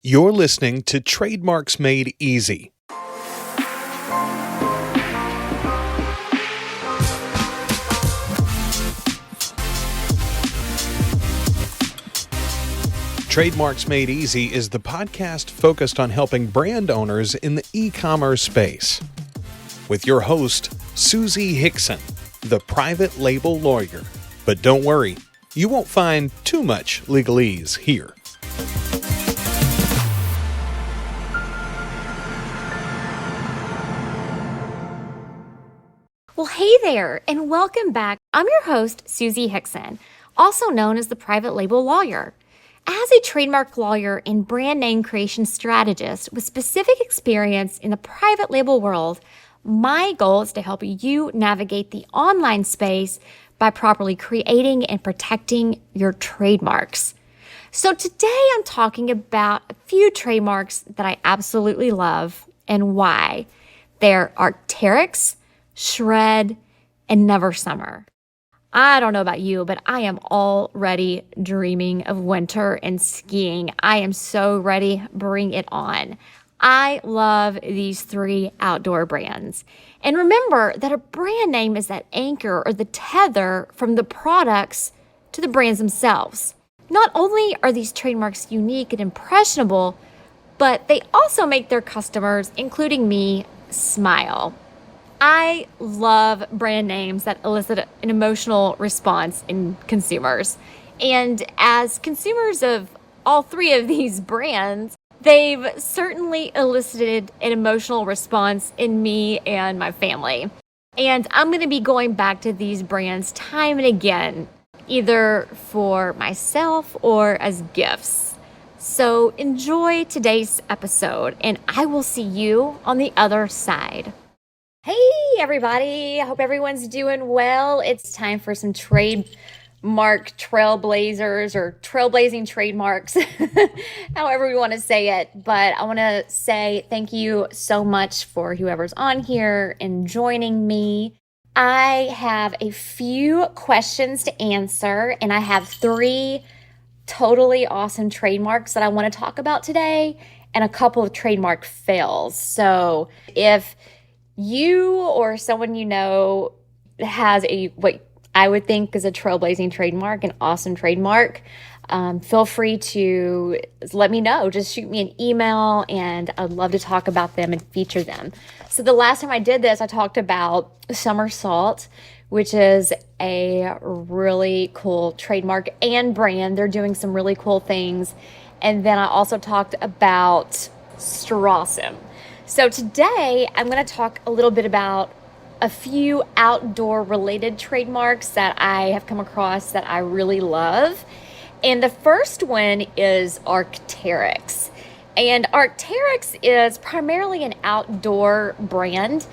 You're listening to Trademarks Made Easy. Trademarks Made Easy is the podcast focused on helping brand owners in the e-commerce space. With your host, Suzi Hixon, the private label lawyer. But don't worry, you won't find too much legalese here. Well, hey there, and welcome back. I'm your host, Suzi Hixon, also known as the private label lawyer. As a trademark lawyer and brand name creation strategist with specific experience in the private label world, my goal is to help you navigate the online space by properly creating and protecting your trademarks. So today I'm talking about a few trademarks that I absolutely love and why. They're Arc'teryx, Shred, and Never Summer. I don't know about you, but I am already dreaming of winter and skiing. I am so ready. Bring it on. I love these three outdoor brands. And remember that a brand name is that anchor or the tether from the products to the brands themselves. Not only are these trademarks unique and impressionable, but they also make their customers, including me, smile. I love brand names that elicit an emotional response in consumers. And as consumers of all three of these brands, they've certainly elicited an emotional response in me and my family. And I'm going to be going back to these brands time and again, either for myself or as gifts. So enjoy today's episode, and I will see you on the other side. Hey everybody, I hope everyone's doing well. It's time for some trademark trailblazers or trailblazing trademarks, however we want to say it. But I want to say thank you so much for whoever's on here and joining me. I have a few questions to answer, and I have three totally awesome trademarks that I want to talk about today and a couple of trademark fails. So if you or someone you know has what I would think is a trailblazing trademark, an awesome trademark, feel free to let me know. Just shoot me an email, and I'd love to talk about them and feature them. So the last time I did this, I talked about Somersault, which is a really cool trademark and brand. They're doing some really cool things. And then I also talked about Strawsome. So today, I'm going to talk a little bit about a few outdoor-related trademarks that I have come across that I really love. And the first one is Arc'teryx. And Arc'teryx is primarily an outdoor brand.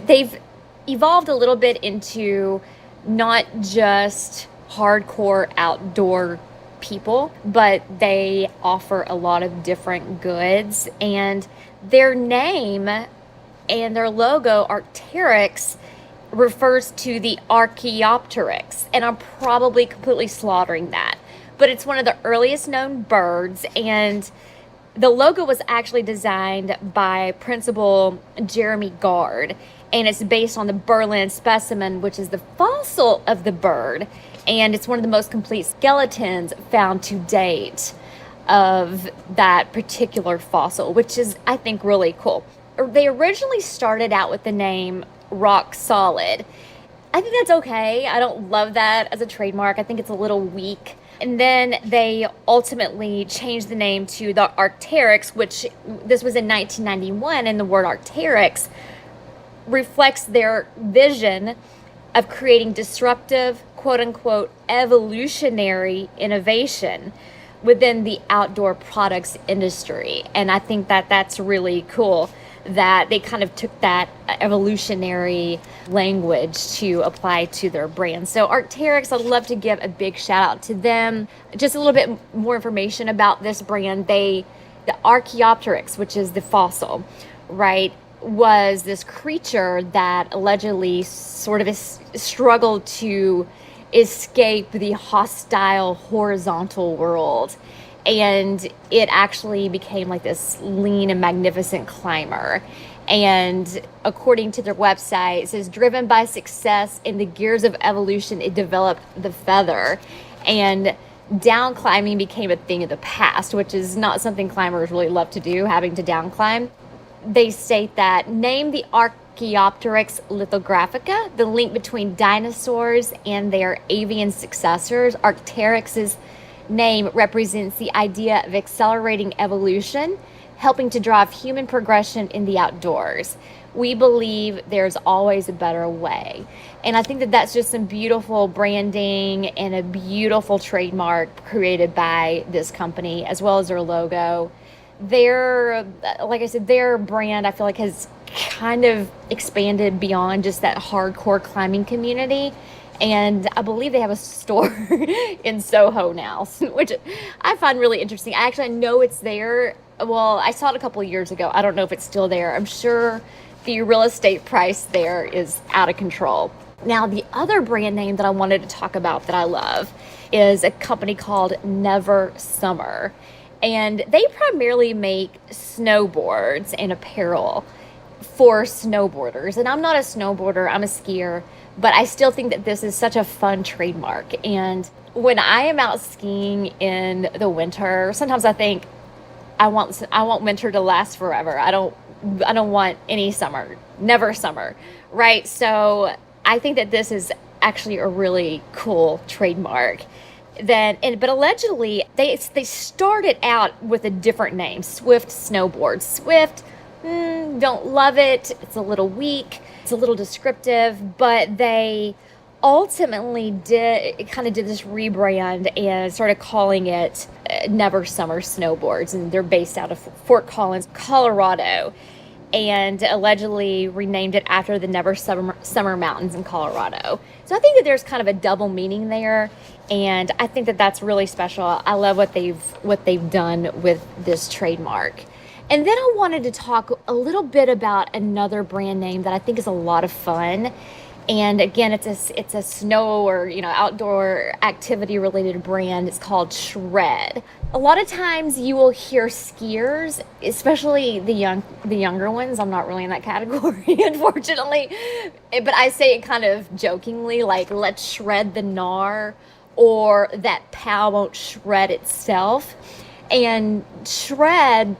They've evolved a little bit into not just hardcore outdoor people, but they offer a lot of different goods, and their name and their logo, Arc'teryx, refers to the Archaeopteryx, and I'm probably completely slaughtering that, but it's one of the earliest known birds, and the logo was actually designed by Principal Jeremy Gard, and it's based on the Berlin specimen, which is the fossil of the bird. And it's one of the most complete skeletons found to date of that particular fossil, which is, I think, really cool. They originally started out with the name Rock Solid. I think that's okay. I don't love that as a trademark. I think it's a little weak. And then they ultimately changed the name to the Arc'teryx, which this was in 1991, and the word Arc'teryx reflects their vision of creating disruptive, quote-unquote, evolutionary innovation within the outdoor products industry. And I think that that's really cool that they kind of took that evolutionary language to apply to their brand. So Arc'teryx, I'd love to give a big shout out to them. Just a little bit more information about this brand. The Archaeopteryx, which is the fossil, right, was this creature that allegedly sort of struggled to escape the hostile horizontal world. and it actually became like this lean and magnificent climber. And according to their website, it says, driven by success in the gears of evolution, it developed the feather. And down climbing became a thing of the past, which is not something climbers really love to do, having to down climb. They state that, name the Archaeopteryx lithographica, the link between dinosaurs and their avian successors. Archaeopteryx's name represents the idea of accelerating evolution, helping to drive human progression in the outdoors. We believe there's always a better way. And I think that that's just some beautiful branding and a beautiful trademark created by this company, as well as their logo. Their, like I said, their brand, I feel like, has kind of expanded beyond just that hardcore climbing community. And I believe they have a store in Soho now, which I find really interesting. I know it's there. Well, I saw it a couple of years ago. I don't know if it's still there. I'm sure the real estate price there is out of control. Now, the other brand name that I wanted to talk about that I love is a company called Never Summer. And they primarily make snowboards and apparel for snowboarders. And I'm not a snowboarder, I'm a skier, but I still think that this is such a fun trademark. And when I am out skiing in the winter, sometimes I think I want winter to last forever. I don't want any summer, never summer, right? So I think that this is actually a really cool trademark. But allegedly they started out with a different name, Swift Snowboard. Swift, don't love it. It's a little weak. It's a little descriptive, but they ultimately did this rebrand and started calling it Never Summer Snowboards, and they're based out of Fort Collins, Colorado, and allegedly renamed it after the Never Summer Mountains in Colorado. So I think that there's kind of a double meaning there, and I think that that's really special. I love what they've done with this trademark. And then I wanted to talk a little bit about another brand name that I think is a lot of fun. And again, it's a snow or outdoor activity related brand. It's called Shred. A lot of times you will hear skiers, especially the younger ones. I'm not really in that category, unfortunately, but I say it kind of jokingly, like, let's shred the gnar, or that POW won't shred itself. And shred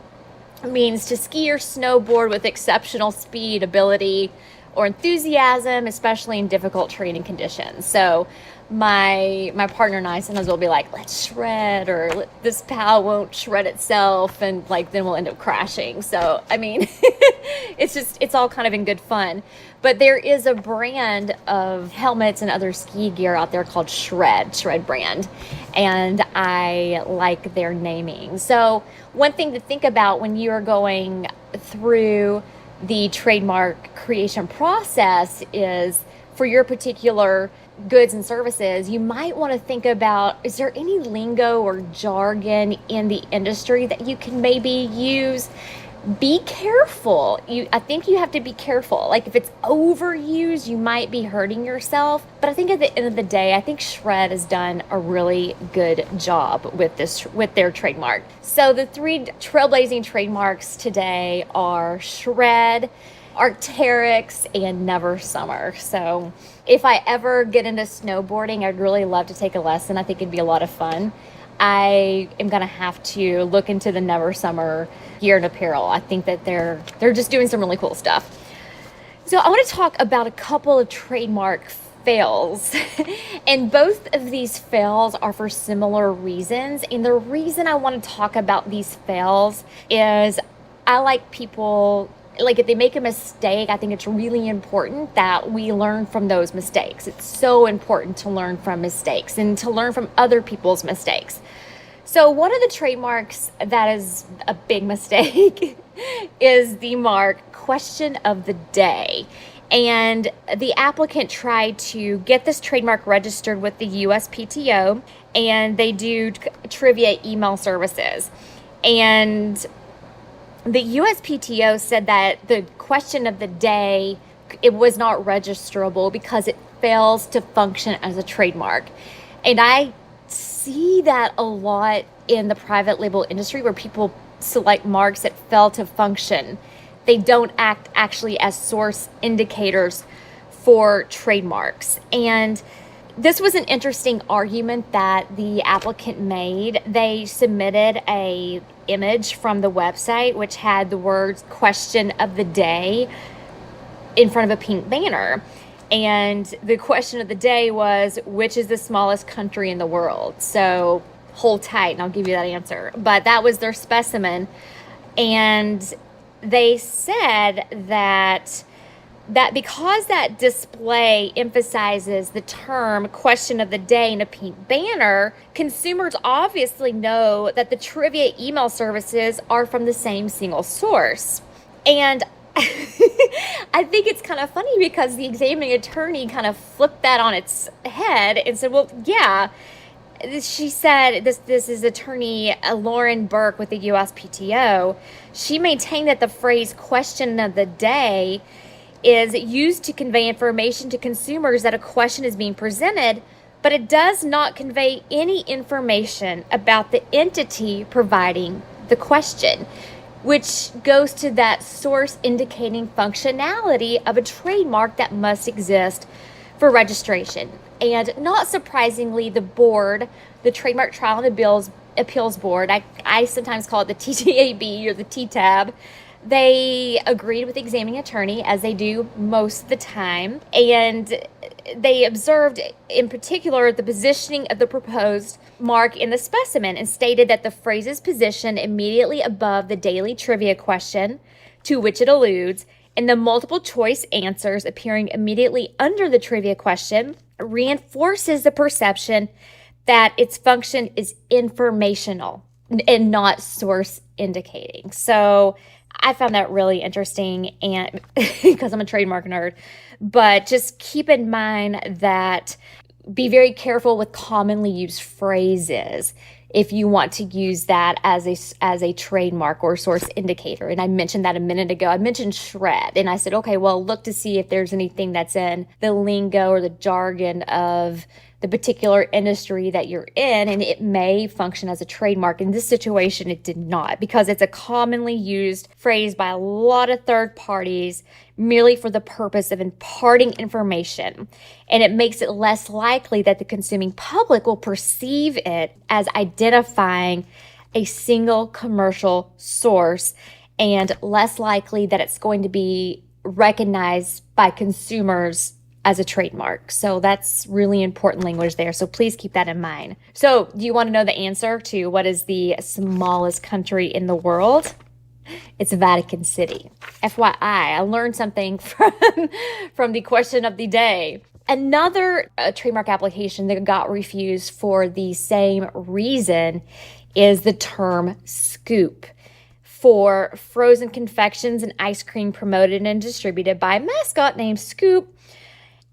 means to ski or snowboard with exceptional speed, ability, or enthusiasm, especially in difficult training conditions. So my partner and I sometimes will be like, let's shred, or this POW won't shred itself, and then we'll end up crashing. So I mean, it's all kind of in good fun. But there is a brand of helmets and other ski gear out there called Shred brand, and I like their naming. So one thing to think about when you are going through the trademark creation process is, for your particular goods and services, you might want to think about, is there any lingo or jargon in the industry that you can maybe use? Be careful. I think you have to be careful. Like, if it's overused, you might be hurting yourself. But I think at the end of the day, I think Shred has done a really good job with their trademark. So the 3 trailblazing trademarks today are Shred, Archaeopteryx, and Never Summer. So if I ever get into snowboarding, I'd really love to take a lesson. I think it'd be a lot of fun. I am going to have to look into the Never Summer gear and apparel. I think that they're just doing some really cool stuff. So I want to talk about a couple of trademark fails. And both of these fails are for similar reasons. And the reason I want to talk about these fails is I like people, like, if they make a mistake, I think it's really important that we learn from those mistakes. It's so important to learn from mistakes and to learn from other people's mistakes. So one of the trademarks that is a big mistake is the mark Question of the Day. And the applicant tried to get this trademark registered with the USPTO, and they do trivia email services. And the USPTO said that the question of the day, it was not registerable because it fails to function as a trademark. And I see that a lot in the private label industry where people select marks that fail to function. They don't act actually as source indicators for trademarks. And this was an interesting argument that the applicant made. They submitted a image from the website which had the words "question of the day" in front of a pink banner. And the question of the day was, which is the smallest country in the world? So hold tight and I'll give you that answer. But that was their specimen. And they said that because that display emphasizes the term "question of the day" in a pink banner, consumers obviously know that the trivia email services are from the same single source. And I think it's kind of funny because the examining attorney kind of flipped that on its head and said, well, yeah. She said, this is attorney Lauren Burke with the USPTO. She maintained that the phrase "question of the day" is used to convey information to consumers that a question is being presented, but it does not convey any information about the entity providing the question, which goes to that source indicating functionality of a trademark that must exist for registration. And not surprisingly, the board, the Trademark Trial and Appeals Board, I sometimes call it the TTAB or the TTAB, they agreed with the examining attorney, as they do most of the time, and they observed in particular the positioning of the proposed mark in the specimen and stated that the phrase is positioned immediately above the daily trivia question to which it alludes, and the multiple choice answers appearing immediately under the trivia question reinforces the perception that its function is informational and not source indicating. So I found that really interesting, and because I'm a trademark nerd, but just keep in mind that be very careful with commonly used phrases if you want to use that as a trademark or source indicator. And I mentioned that a minute ago. I mentioned shred, and I said, okay, well, look to see if there's anything that's in the lingo or the jargon of the particular industry that you're in, and it may function as a trademark. In this situation, it did not, because it's a commonly used phrase by a lot of third parties merely for the purpose of imparting information, and it makes it less likely that the consuming public will perceive it as identifying a single commercial source, and less likely that it's going to be recognized by consumers as a trademark. So that's really important language there. So please keep that in mind. So do you want to know the answer to what is the smallest country in the world? It's Vatican City. FYI, I learned something from the question of the day. Another trademark application that got refused for the same reason is the term scoop for frozen confections and ice cream promoted and distributed by a mascot named Scoop.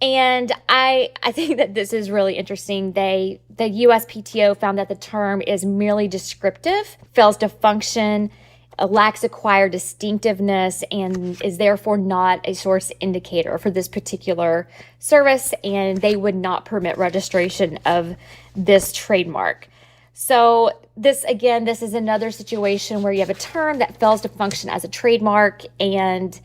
And I think that this is really interesting. The USPTO found that the term is merely descriptive, fails to function, lacks acquired distinctiveness, and is therefore not a source indicator for this particular service, and they would not permit registration of this trademark. So this is another situation where you have a term that fails to function as a trademark, and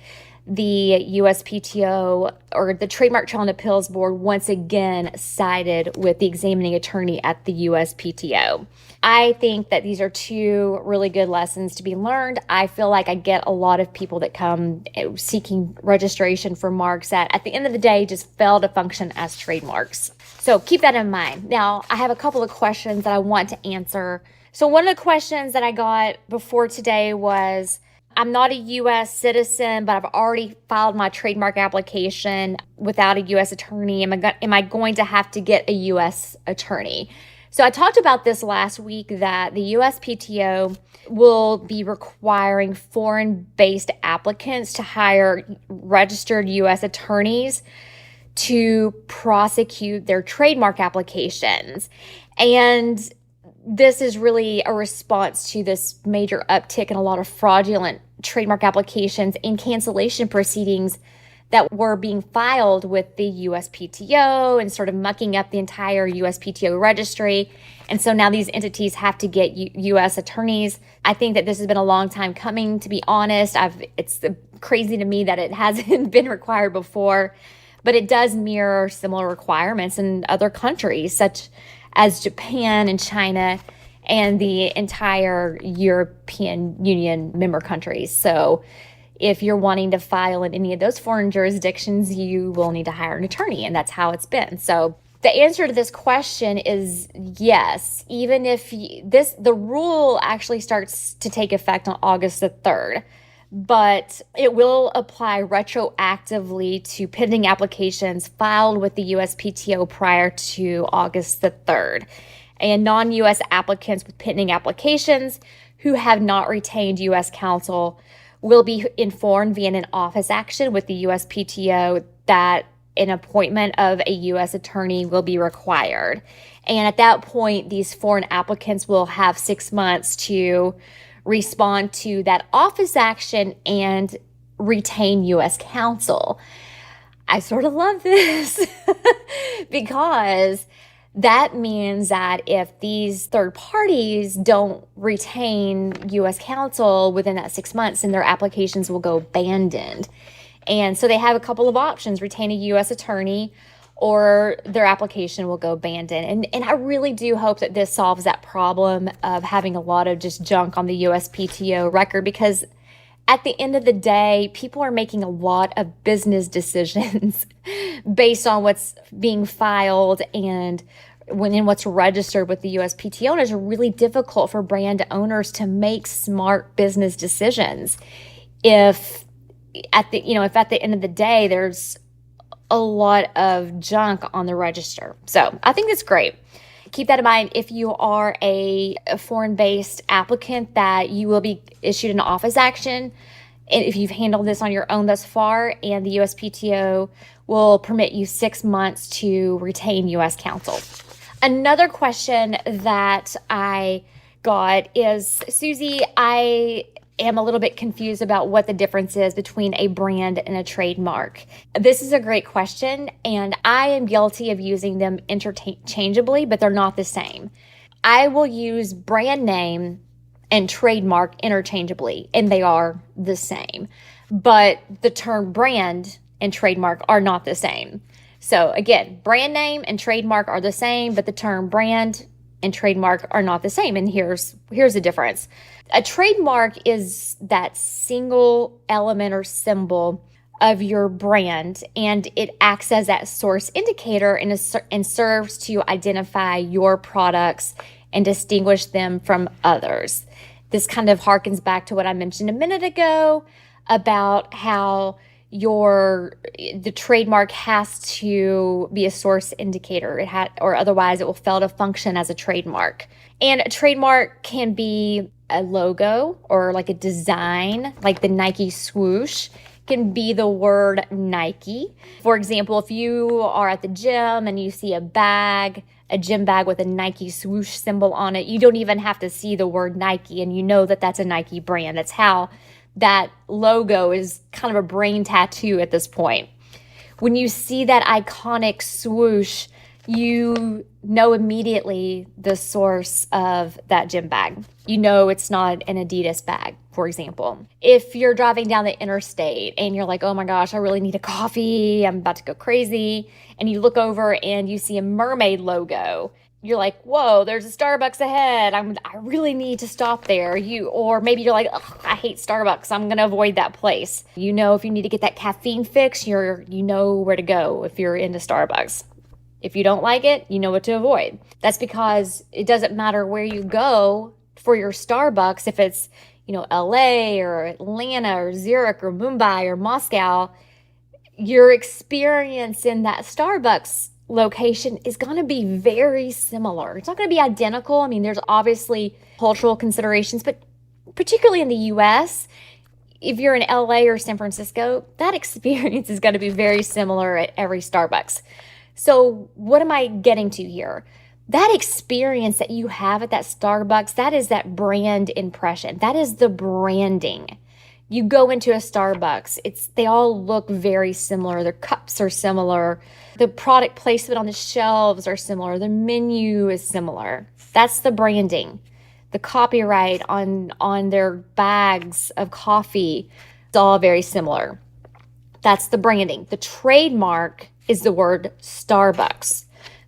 the USPTO, or the Trademark Trial and Appeals Board, once again sided with the examining attorney at the USPTO. I think that these are two really good lessons to be learned. I feel like I get a lot of people that come seeking registration for marks that at the end of the day just fail to function as trademarks. So keep that in mind. Now, I have a couple of questions that I want to answer. So one of the questions that I got before today was, I'm not a U.S. citizen, but I've already filed my trademark application without a U.S. attorney. Am I going to have to get a U.S. attorney? So I talked about this last week, that the USPTO will be requiring foreign-based applicants to hire registered U.S. attorneys to prosecute their trademark applications. And this is really a response to this major uptick in a lot of fraudulent trademark applications and cancellation proceedings that were being filed with the USPTO and sort of mucking up the entire USPTO registry. And so now these entities have to get U.S. attorneys. I think that this has been a long time coming, to be honest. It's crazy to me that it hasn't been required before, but it does mirror similar requirements in other countries, such as Japan and China and the entire European Union member countries. So if you're wanting to file in any of those foreign jurisdictions, you will need to hire an attorney, and that's how it's been. So the answer to this question is yes, even if the rule actually starts to take effect on August the 3rd, but it will apply retroactively to pending applications filed with the USPTO prior to August the 3rd. And non-U.S. applicants with pending applications who have not retained U.S. counsel will be informed via an office action with the USPTO that an appointment of a U.S. attorney will be required. And at that point, these foreign applicants will have 6 months to respond to that office action and retain U.S. counsel. I sort of love this because that means that if these third parties don't retain U.S. counsel within that 6 months, then their applications will go abandoned. And so they have a couple of options: retain a U.S. attorney, or their application will go abandoned. And I really do hope that this solves that problem of having a lot of just junk on the USPTO record, because at the end of the day, people are making a lot of business decisions based on what's being filed and what's registered with the USPTO. And it's really difficult for brand owners to make smart business decisions if at the end of the day there's a lot of junk on the register. So I think that's great. Keep that in mind if you are a foreign-based applicant, that you will be issued an office action if you've handled this on your own thus far, and the USPTO will permit you 6 months to retain U.S. counsel. Another question that I got is, Suzi, I am a little bit confused about what the difference is between a brand and a trademark. This is a great question, and I am guilty of using them interchangeably, but they're not the same. I will use brand name and trademark interchangeably, and they are the same. But the term brand and trademark are not the same. So again, brand name and trademark are the same, but the term brand and trademark are not the same. And here's the difference. A trademark is that single element or symbol of your brand, and it acts as that source indicator and serves to identify your products and distinguish them from others. This kind of harkens back to what I mentioned a minute ago about how the trademark has to be a source indicator, or otherwise it will fail to function as a trademark. And a trademark can be a logo or like a design, like the Nike swoosh can be the word Nike. For example, if you are at the gym and you see a gym bag with a Nike swoosh symbol on it, you don't even have to see the word Nike, and you know that that's a Nike brand. That's how that logo is kind of a brain tattoo at this point. When you see that iconic swoosh, you know immediately the source of that gym bag. You know it's not an Adidas bag, for example. If you're driving down the interstate and you're like, oh my gosh, I really need a coffee, I'm about to go crazy, and you look over and you see a mermaid logo, you're like, whoa, there's a Starbucks ahead. I really need to stop there. Or maybe you're like, I hate Starbucks, I'm going to avoid that place. You know, if you need to get that caffeine fix, you know where to go if you're into Starbucks. If you don't like it, you know what to avoid. That's because it doesn't matter where you go for your Starbucks, if it's, LA or Atlanta or Zurich or Mumbai or Moscow, your experience in that Starbucks location is going to be very similar. It's not going to be identical. I mean, there's obviously cultural considerations, but particularly in the US, if you're in LA or San Francisco, that experience is going to be very similar at every Starbucks. So what am I getting to here? That experience that you have at that Starbucks, that is that brand impression. That is the branding. You go into a Starbucks, they all look very similar. Their cups are similar. The product placement on the shelves are similar. The menu is similar. That's the branding. The copyright on their bags of coffee, it's all very similar. That's the branding. The trademark is the word Starbucks.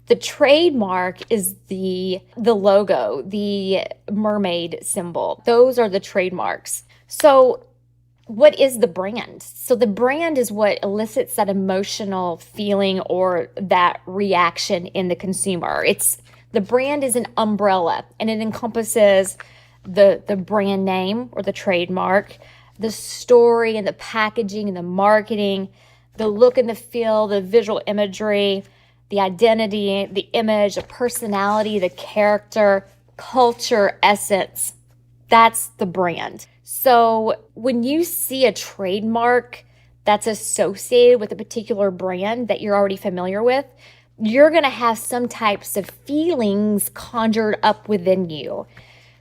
The trademark is the logo, the mermaid symbol. Those are the trademarks. So what is the brand? So the brand is what elicits that emotional feeling or that reaction in the consumer. The brand is an umbrella, and it encompasses the brand name or the trademark, the story and the packaging and the marketing, the look and the feel, the visual imagery, the identity, the image, the personality, the character, culture, essence. That's the brand. So when you see a trademark that's associated with a particular brand that you're already familiar with, you're going to have some types of feelings conjured up within you.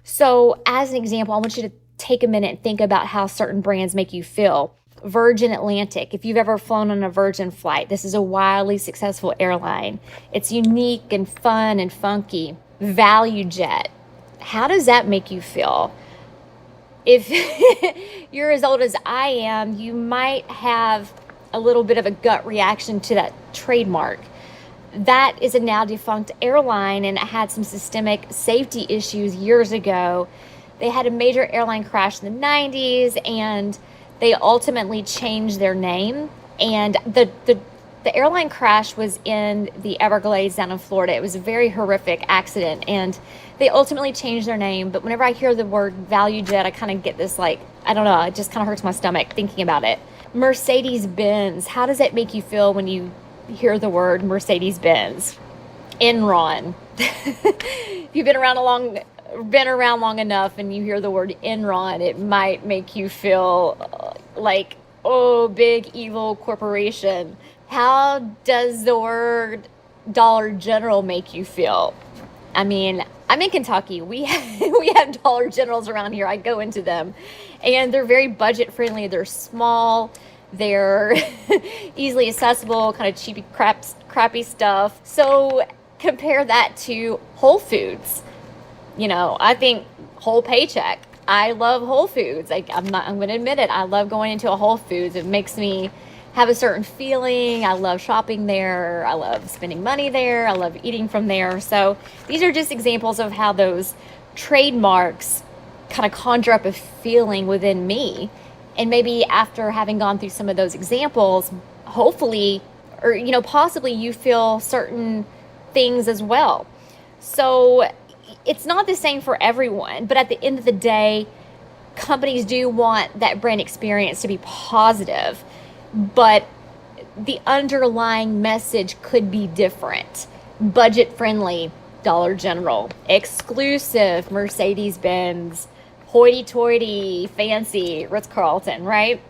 So as an example, I want you to take a minute and think about how certain brands make you feel. Virgin Atlantic, if you've ever flown on a Virgin flight, this is a wildly successful airline. It's unique and fun and funky. ValueJet, how does that make you feel? If you're as old as I am, you might have a little bit of a gut reaction to that trademark. That is a now defunct airline, and it had some systemic safety issues years ago. They had a major airline crash in the 90s, and they ultimately changed their name. And the airline crash was in the Everglades down in Florida. It was a very horrific accident, and they ultimately changed their name. But whenever I hear the word ValueJet, I kind of get this, I don't know, it just kind of hurts my stomach thinking about it. Mercedes-Benz, how does that make you feel when you hear the word Mercedes-Benz? Enron. If you've been around long enough and you hear the word Enron, it might make you feel like, oh, big evil corporation. How does the word Dollar General make you feel? I mean, I'm in Kentucky. We have Dollar Generals around here. I go into them, and they're very budget friendly. They're small. They're easily accessible, kind of cheapy, crappy stuff. So compare that to Whole Foods. I think whole paycheck. I love Whole Foods. I'm going to admit it. I love going into a Whole Foods. It makes me have a certain feeling. I love shopping there. I love spending money there. I love eating from there. So these are just examples of how those trademarks kind of conjure up a feeling within me. And maybe after having gone through some of those examples, hopefully, or, possibly you feel certain things as well. So it's not the same for everyone, but at the end of the day, companies do want that brand experience to be positive, but the underlying message could be different. Budget friendly, Dollar General. Exclusive, Mercedes-Benz. Hoity-toity, fancy, Ritz-Carlton, right?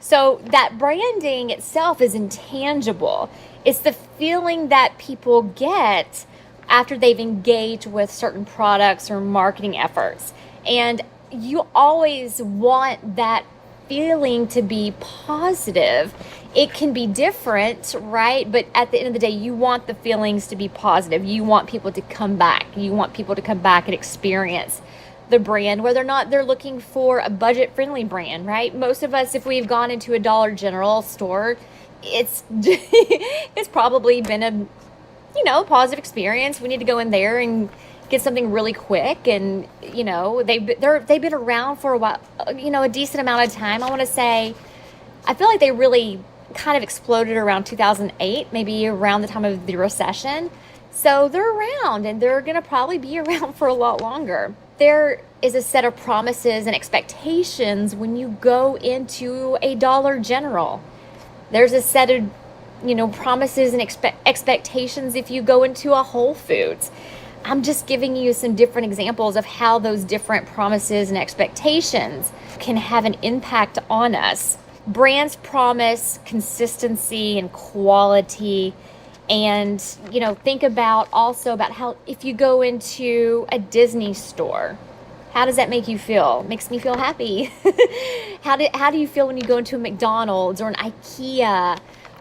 So that branding itself is intangible. It's the feeling that people get after they've engaged with certain products or marketing efforts. And you always want that feeling to be positive. It can be different, right? But at the end of the day, you want the feelings to be positive. You want people to come back. You want people to come back and experience the brand, whether or not they're looking for a budget-friendly brand, right? Most of us, if we've gone into a Dollar General store, it's it's probably been a positive experience. We need to go in there and get something really quick, and they've been around for a while, a decent amount of time. I want to say, I feel like they really kind of exploded around 2008, maybe around the time of the recession. So they're around, and they're going to probably be around for a lot longer. There is a set of promises and expectations when you go into a Dollar General. There's a set of, promises and expectations if you go into a Whole Foods. I'm just giving you some different examples of how those different promises and expectations can have an impact on us. Brands promise consistency and quality. And, think about how if you go into a Disney store, How does that make you feel? Makes me feel happy. How do you feel when you go into a McDonald's or an IKEA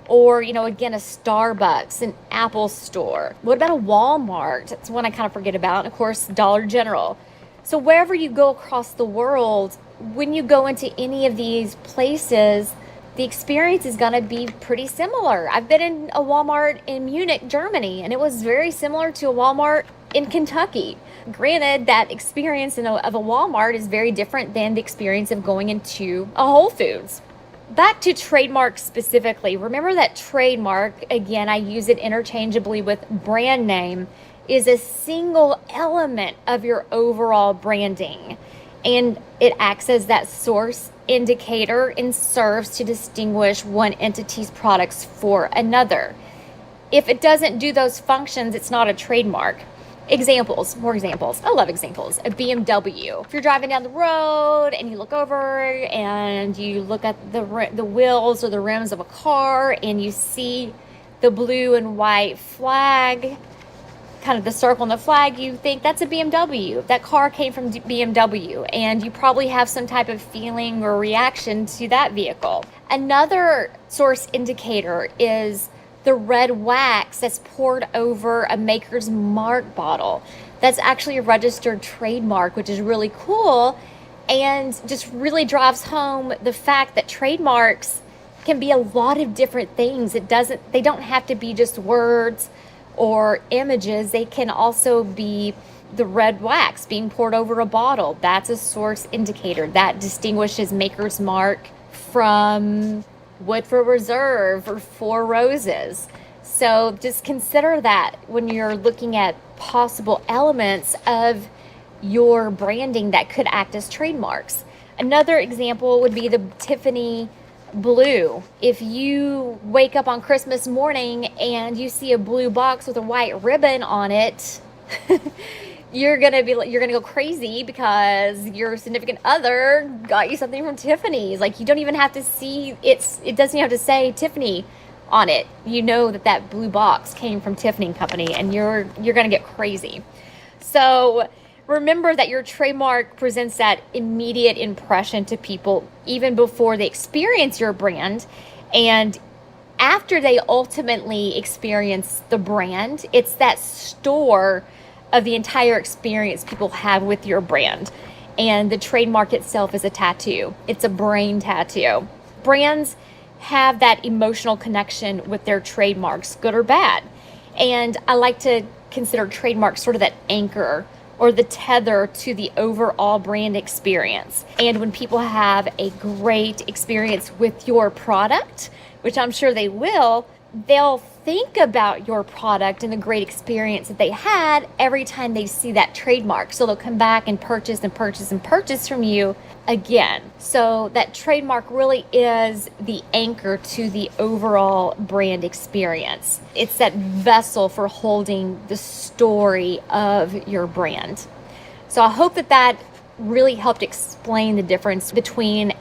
or, again, a Starbucks, an Apple store? What about a Walmart? That's one I kind of forget about. And of course, Dollar General. So wherever you go across the world, when you go into any of these places, the experience is going to be pretty similar. I've been in a Walmart in Munich, Germany, and it was very similar to a Walmart in Kentucky. Granted, that experience of a Walmart is very different than the experience of going into a Whole Foods. Back to trademark specifically. Remember that trademark, again, I use it interchangeably with brand name, is a single element of your overall branding. And it acts as that source indicator and serves to distinguish one entity's products for another. If it doesn't do those functions, it's not a trademark. More examples. I love examples. A BMW. If you're driving down the road and you look over and you look at the wheels or the rims of a car and you see the blue and white flag, kind of the circle and the flag, you think that's a BMW. That car came from BMW, and you probably have some type of feeling or reaction to that vehicle. Another source indicator is the red wax that's poured over a Maker's Mark bottle. That's actually a registered trademark, which is really cool and just really drives home the fact that trademarks can be a lot of different things. They don't have to be just words or images. They can also be the red wax being poured over a bottle. That's a source indicator that distinguishes Maker's Mark from Woodford Reserve or Four Roses. So just consider that when you're looking at possible elements of your branding that could act as trademarks. Another example would be the Tiffany blue. If you wake up on Christmas morning and you see a blue box with a white ribbon on it, you're gonna go crazy because your significant other got you something from Tiffany's. Like, you don't even have to see it doesn't even have to say Tiffany on it. You know that blue box came from Tiffany & Company, and you're gonna get crazy. So remember that your trademark presents that immediate impression to people even before they experience your brand. And after they ultimately experience the brand, it's that store of the entire experience people have with your brand. And the trademark itself is a tattoo. It's a brain tattoo. Brands have that emotional connection with their trademarks, good or bad. And I like to consider trademarks sort of that anchor or the tether to the overall brand experience. And when people have a great experience with your product, which I'm sure they will, they'll think about your product and the great experience that they had every time they see that trademark. So they'll come back and purchase from you again. So that trademark really is the anchor to the overall brand experience. It's that vessel for holding the story of your brand. So I hope that really helped explain the difference between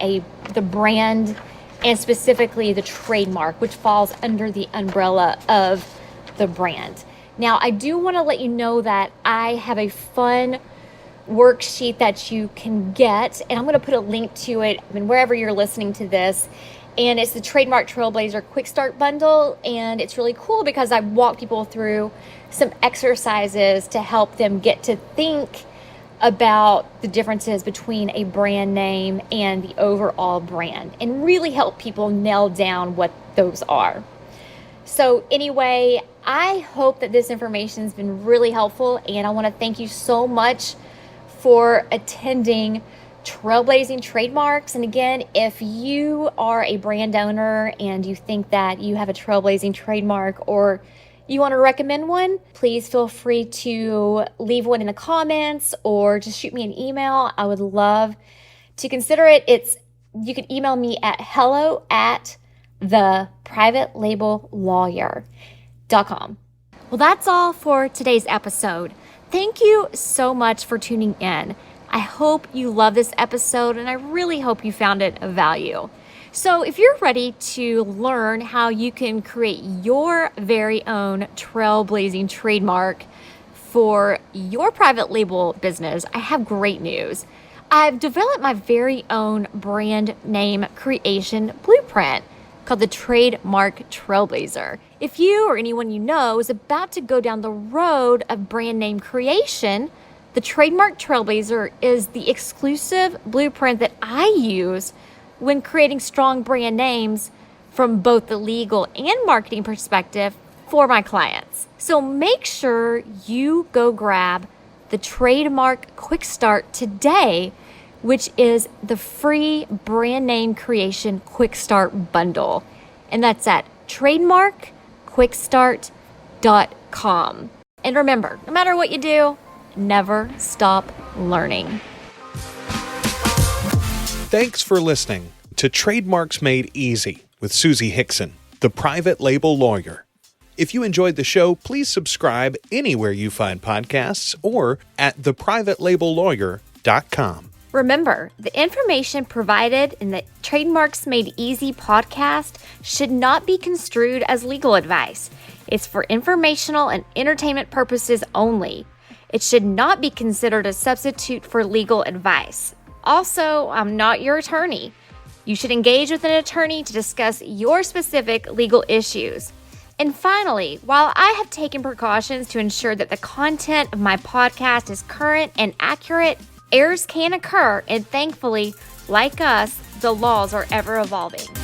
the brand and specifically the trademark, which falls under the umbrella of the brand. Now, I do want to let you know that I have a fun worksheet that you can get, and I'm going to put a link to it wherever you're listening to this. And it's the Trademark Trailblazer Quick Start Bundle, and it's really cool because I walk people through some exercises to help them get to think about the differences between a brand name and the overall brand, and really help people nail down what those are. So anyway, I hope that this information has been really helpful, and I want to thank you so much for attending Trailblazing Trademarks. And again, if you are a brand owner and you think that you have a trailblazing trademark or you want to recommend one, please feel free to leave one in the comments or just shoot me an email. I would love to consider it. You can email me at hello@theprivatelabellawyer.com. Well, that's all for today's episode. Thank you so much for tuning in. I hope you love this episode, and I really hope you found it of value. So if you're ready to learn how you can create your very own trailblazing trademark for your private label business, I have great news. I've developed my very own brand name creation blueprint called the Trademark Trailblazer. If you or anyone you know is about to go down the road of brand name creation, the Trademark Trailblazer is the exclusive blueprint that I use when creating strong brand names from both the legal and marketing perspective for my clients. So make sure you go grab the Trademark Quick Start today, which is the free brand name creation Quick Start bundle. And that's at trademarkquickstart.com. And remember, no matter what you do, never stop learning. Thanks for listening to Trademarks Made Easy with Suzi Hixon, the private label lawyer. If you enjoyed the show, please subscribe anywhere you find podcasts or at theprivatelabellawyer.com. Remember, the information provided in the Trademarks Made Easy podcast should not be construed as legal advice. It's for informational and entertainment purposes only. It should not be considered a substitute for legal advice. Also, I'm not your attorney. You should engage with an attorney to discuss your specific legal issues. And finally, while I have taken precautions to ensure that the content of my podcast is current and accurate, errors can occur, and thankfully, like us, the laws are ever evolving.